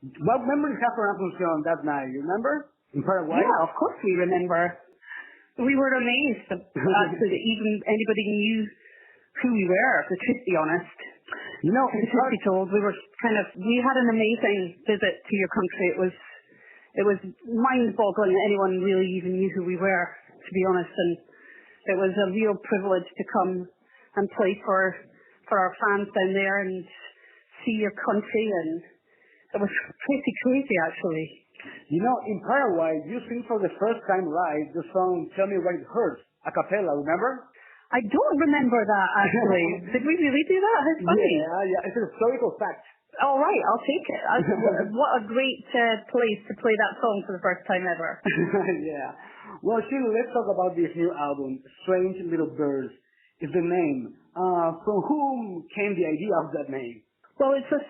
What memories have for Asunción that night? You remember? In Paraguay? Yeah, of course we remember. We were amazed actually that even anybody knew who we were, to be honest. You know, to be told, we had an amazing visit to your country. It was mind-boggling that anyone really even knew who we were, to be honest, and it was a real privilege to come and play for our fans down there and see your country, and it was pretty crazy actually. You know, in Paraguay, you sing for the first time live the song Tell Me What It Hurts, a cappella, remember? I don't remember that, actually. Did we really do that? How funny. Yeah, it's a historical fact. All right, I'll take it. What a great place to play that song for the first time ever. Yeah. Well, Shirley, let's talk about this new album, Strange Little Birds is the name. From whom came the idea of that name? Well, it's a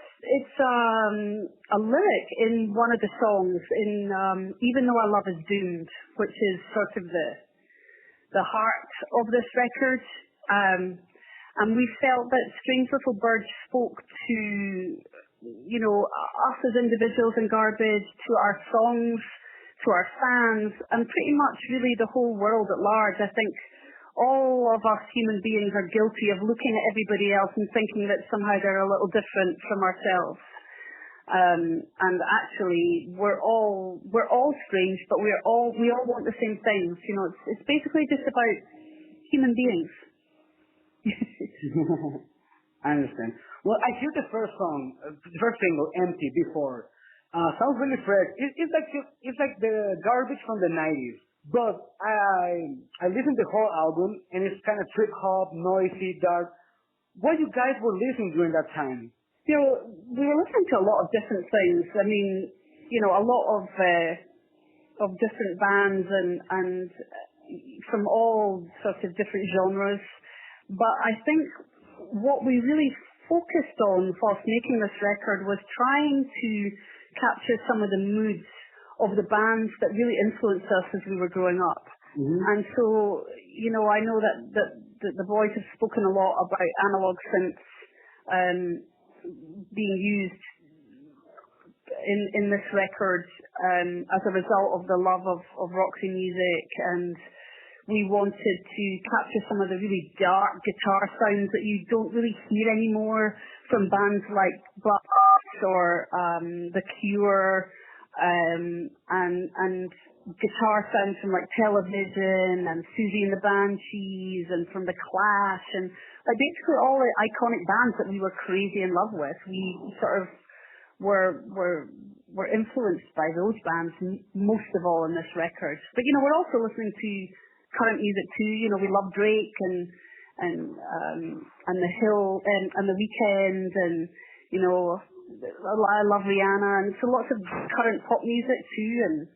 lyric in one of the songs in Even Though Our Love Is Doomed, which is sort of the heart of this record. And we felt that Strange Little Birds spoke to, us as individuals in Garbage, to our songs, to our fans, and pretty much really the whole world at large. I think all of us human beings are guilty of looking at everybody else and thinking that somehow they're a little different from ourselves. And actually, we're all strange, but we all want the same things. It's basically just about human beings. I understand. Well, I hear the first song, the first single, "Empty," before. Sounds really fresh. It's like the Garbage from the 90s. But I listened to the whole album, and it's kind of trip hop, noisy, dark. What you guys were listening during that time? We were listening to a lot of different things. I mean, a lot of different bands and from all sorts of different genres. But I think what we really focused on whilst making this record was trying to capture some of the moods of the bands that really influenced us as we were growing up. Mm-hmm. And so, I know that the boys have spoken a lot about analog synths being used in this record as a result of the love of Roxy music, and we wanted to capture some of the really dark guitar sounds that you don't really hear anymore from bands like Black or The Cure, and guitar sounds from like Television and Susie and the Banshees and from The Clash, and like basically all the iconic bands that we were crazy in love with. We sort of were influenced by those bands most of all in this record. But we're also listening to current music too. We love Drake and The Hill and The Weeknd, and I love Rihanna, and so lots of current pop music too,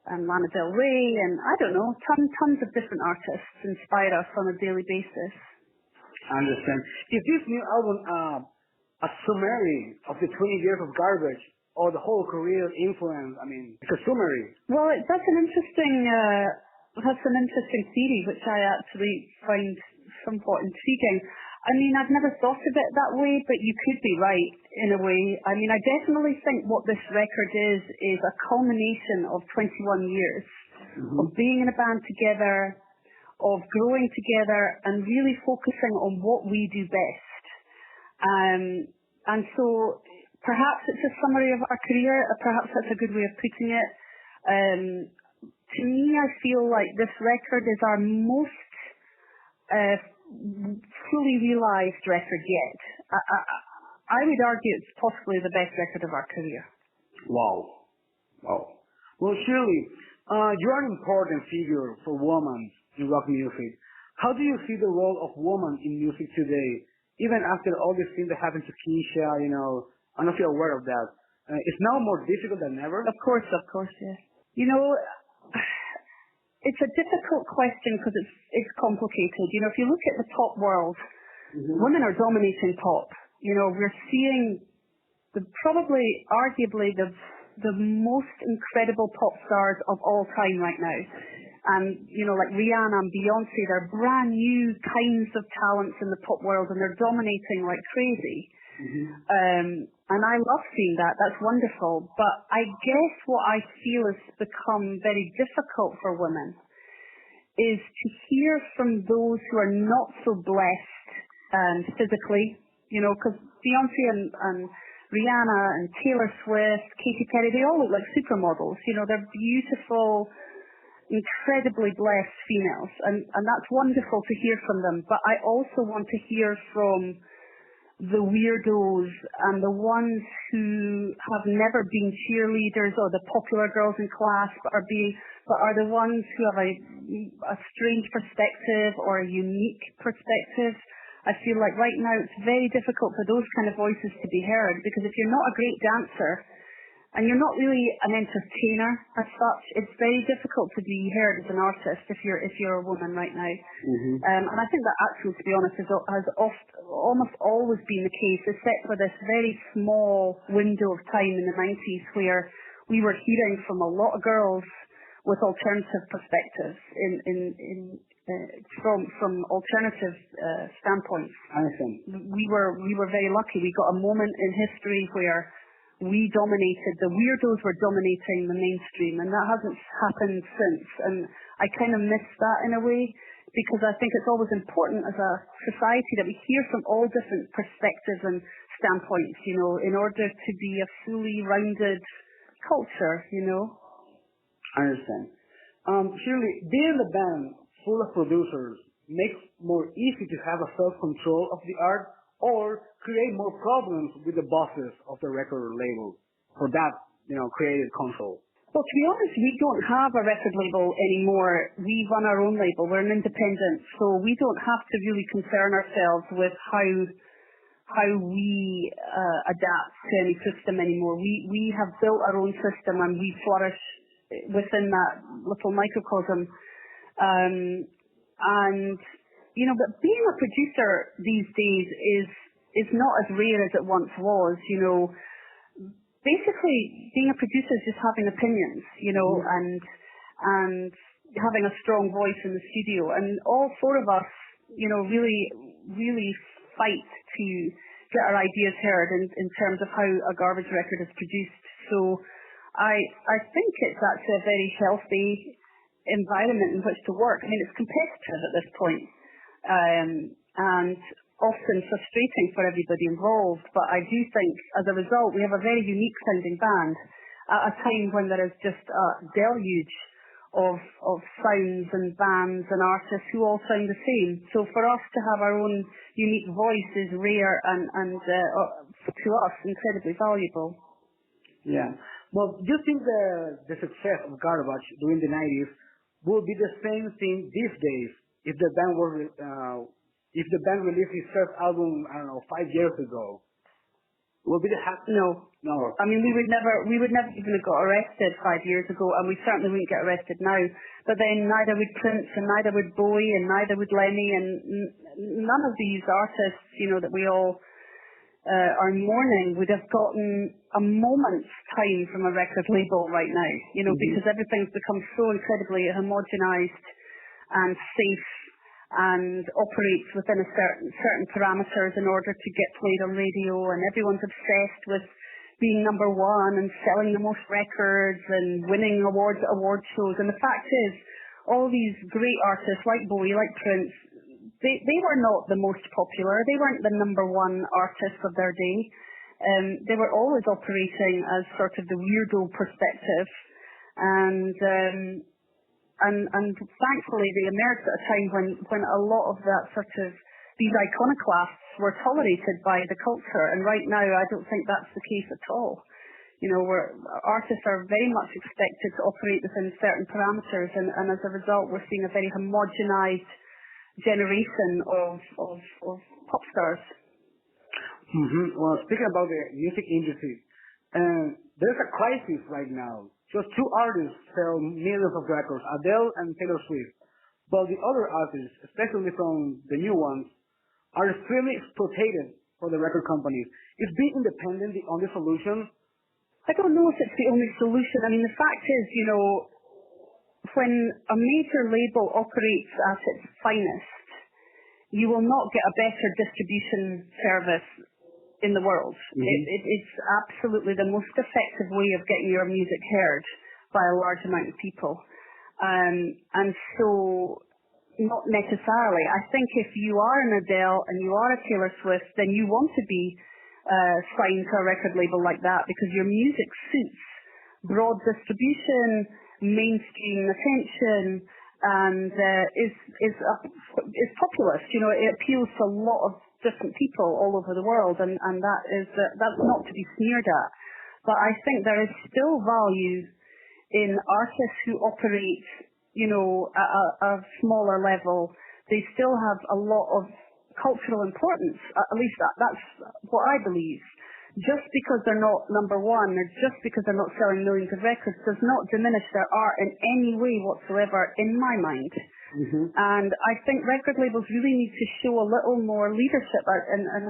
and Lana Del Rey, and I don't know, tons of different artists inspire us on a daily basis. I understand. Is this new album a summary of the 20 years of Garbage, or the whole career influence? I mean, it's a summary. Well, that's an interesting theory, which I actually find somewhat intriguing. I mean, I've never thought of it that way, but you could be right in a way. I mean, I definitely think what this record is a culmination of 21 years of being in a band together, of growing together, and really focusing on what we do best. And so perhaps it's a summary of our career, perhaps that's a good way of putting it. To me, I feel like this record is our most fully realised record yet. I would argue it's possibly the best record of our career. Wow. Well, Shirley, you're an important figure for women in rock music. How do you see the role of women in music today, even after all this thing that happened to Keisha? I don't know if you're aware of that. It's now more difficult than ever. Of course, yes. It's a difficult question because it's complicated. If you look at the pop world, women are dominating pop. We're seeing arguably the most incredible pop stars of all time right now. And, like Rihanna and Beyonce, they're brand new kinds of talents in the pop world, and they're dominating like crazy. And I love seeing that. That's wonderful. But I guess what I feel has become very difficult for women is to hear from those who are not so blessed physically, because Beyonce and Rihanna and Taylor Swift, Katy Perry, they all look like supermodels. They're beautiful, incredibly blessed females. And that's wonderful to hear from them. But I also want to hear from the weirdos and the ones who have never been cheerleaders or the popular girls in class, but are the ones who have a strange perspective or a unique perspective. I feel like right now it's very difficult for those kind of voices to be heard, because if you're not a great dancer and you're not really an entertainer as such, it's very difficult to be heard as an artist if you're a woman right now. Mm-hmm. And I think that actually, to be honest, has almost always been the case, except for this very small window of time in the 90s where we were hearing from a lot of girls with alternative perspectives from alternative standpoints. I understand. We were very lucky. We got a moment in history where we dominated, the weirdos were dominating the mainstream, and that hasn't happened since. And I kind of miss that in a way, because I think it's always important as a society that we hear from all different perspectives and standpoints, in order to be a fully rounded culture, I understand. Shirley, being the band full of producers makes more easy to have a self-control of the art, or create more problems with the bosses of the record label for that, creative control? Well, to be honest, we don't have a record label anymore. We run our own label. We're an independent, so we don't have to really concern ourselves with how we adapt to any system anymore. We have built our own system, and we flourish within that little microcosm. But being a producer these days is not as rare as it once was. Basically, being a producer is just having opinions, and having a strong voice in the studio. And all four of us, really fight to get our ideas heard in terms of how a garbage record is produced. So I think it's actually a very healthy environment in which to work. I mean, it's competitive at this point, and often frustrating for everybody involved. But I do think, as a result, we have a very unique sounding band at a time when there is just a deluge of sounds and bands and artists who all sound the same. So for us to have our own unique voice is rare and to us incredibly valuable. Yeah. Well, do you think the success of Garbage during the 90s will be the same thing these days if the band released its first album, 5 years ago? Will be the No. I mean, we would never even have got arrested 5 years ago, and we certainly wouldn't get arrested now. But then neither would Prince, and neither would Bowie, and neither would Lemmy, and none of these artists, that we all are mourning would have gotten a moment's time from a record label right now, because everything's become so incredibly homogenized and safe and operates within a certain parameters in order to get played on radio, and everyone's obsessed with being number one and selling the most records and winning awards at award shows. And the fact is, all these great artists like Bowie, like Prince, they were not the most popular. They weren't the number one artists of their day. They were always operating as sort of the weirdo perspective, and thankfully they emerged at a time when a lot of that sort of these iconoclasts were tolerated by the culture, and right now I don't think that's the case at all. Where artists are very much expected to operate within certain parameters, and as a result we're seeing a very homogenized generation of pop stars. Mm-hmm. Well, speaking about the music industry, there's a crisis right now. Just two artists sell millions of records, Adele and Taylor Swift. But the other artists, especially from the new ones, are extremely exploited for the record companies. Is being independent the only solution? I don't know if it's the only solution. I mean, the fact is, when a major label operates at its finest, you will not get a better distribution service in the world. It's absolutely the most effective way of getting your music heard by a large amount of people. And so, not necessarily. I think if you are an Adele and you are a Taylor Swift, then you want to be signed to a record label like that because your music suits broad distribution, mainstream attention, and is populist. You know, it appeals to a lot of different people all over the world, and that's not to be sneered at. But I think there is still value in artists who operate, you know, at a smaller level. They still have a lot of cultural importance. At least that's what I believe. Just because they're not number one, or just because they're not selling millions of records, does not diminish their art in any way whatsoever, in my mind. And I think record labels really need to show a little more leadership and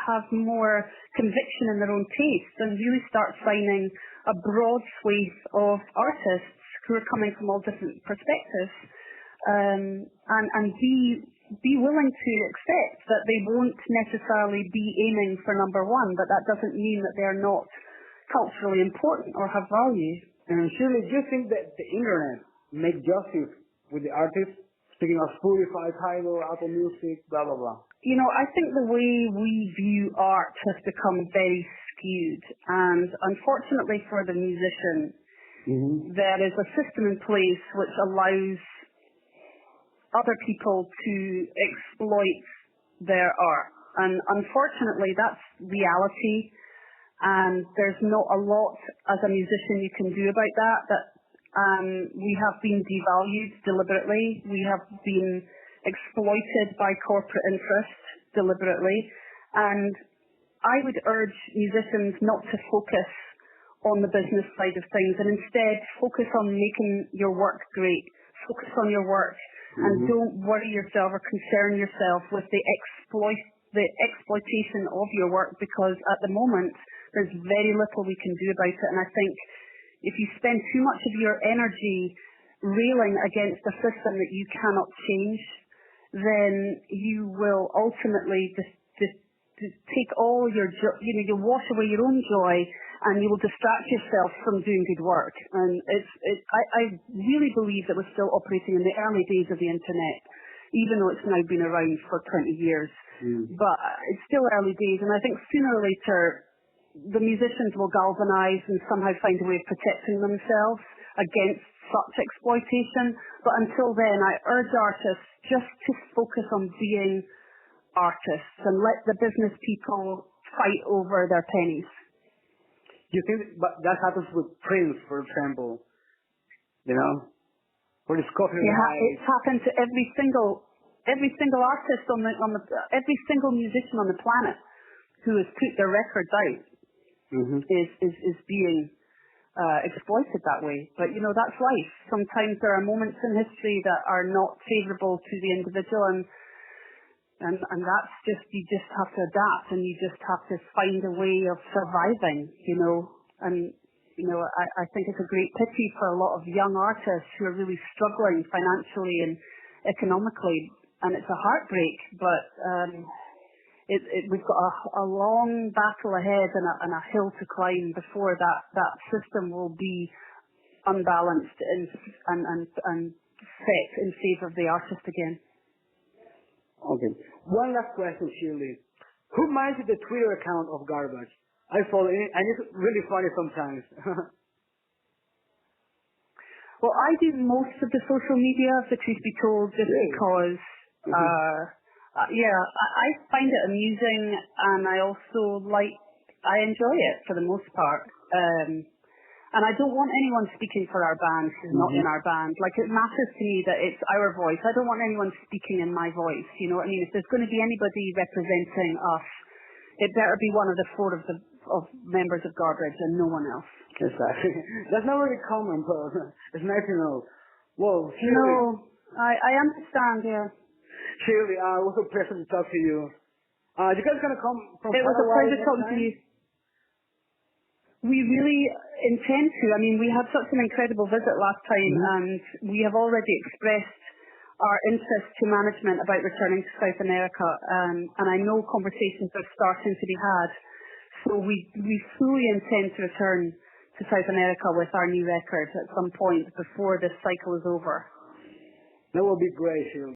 have more conviction in their own taste, and really start signing a broad swathe of artists who are coming from all different perspectives, and be willing to accept that they won't necessarily be aiming for number one, but that doesn't mean that they're not culturally important or have value. And Shirley, do you think that the internet make justice with the artists? Speaking of Spotify, Tidal, Apple Music, blah, blah, blah. You know, I think the way we view art has become very skewed. And unfortunately for the musician, there is a system in place which allows other people to exploit their art. And unfortunately, that's reality. And there's not a lot as a musician you can do about that. We have been devalued deliberately. We have been exploited by corporate interests deliberately. And I would urge musicians not to focus on the business side of things, and instead focus on making your work great. Focus on your work, and don't worry yourself or concern yourself with the exploitation of your work, because at the moment there's very little we can do about it. And I think if you spend too much of your energy railing against a system that you cannot change, then you will ultimately just take all your you'll wash away your own joy, and you will distract yourself from doing good work. And I really believe that we're still operating in the early days of the internet, even though it's now been around for 20 years. But it's still early days, and I think sooner or later the musicians will galvanise and somehow find a way of protecting themselves against such exploitation. But until then, I urge artists just to focus on being artists and let the business people fight over their pennies. You think that happens with Prince, for example? You know, or this coffee. It's happened to every single artist every single musician on the planet who has put their records out is being exploited that way. But you know, that's life. Sometimes there are moments in history that are not favourable to the individual, and that's just, you just have to adapt, and you just have to find a way of surviving, you know. And you know, I think it's a great pity for a lot of young artists who are really struggling financially and economically, and it's a heartbreak. But we've got a long battle ahead and a hill to climb before that system will be unbalanced and set in favour of the artist again. Okay. One last question, Shirley. Who manages the Twitter account of Garbage? I follow it, and it's really funny sometimes. Well, I do most of the social media, the truth be told, just because, I find it amusing, and I also I enjoy it for the most part. And I don't want anyone speaking for our band who's not in our band. Like, it matters to me that it's our voice. I don't want anyone speaking in my voice. You know what I mean? If there's going to be anybody representing us, it better be one of the four of members of Garbage and no one else. Exactly. That's not really common, but it's nice to know. Well, Shirley, no, I understand, yeah. Shirley, it was a pleasure to talk to you. You guys gonna come from It was a pleasure talking to you. We really intend to. I mean, we had such an incredible visit last time, and we have already expressed our interest to management about returning to South America, and I know conversations are starting to be had. So we fully intend to return to South America with our new record at some point before this cycle is over. That will be great, Shirley.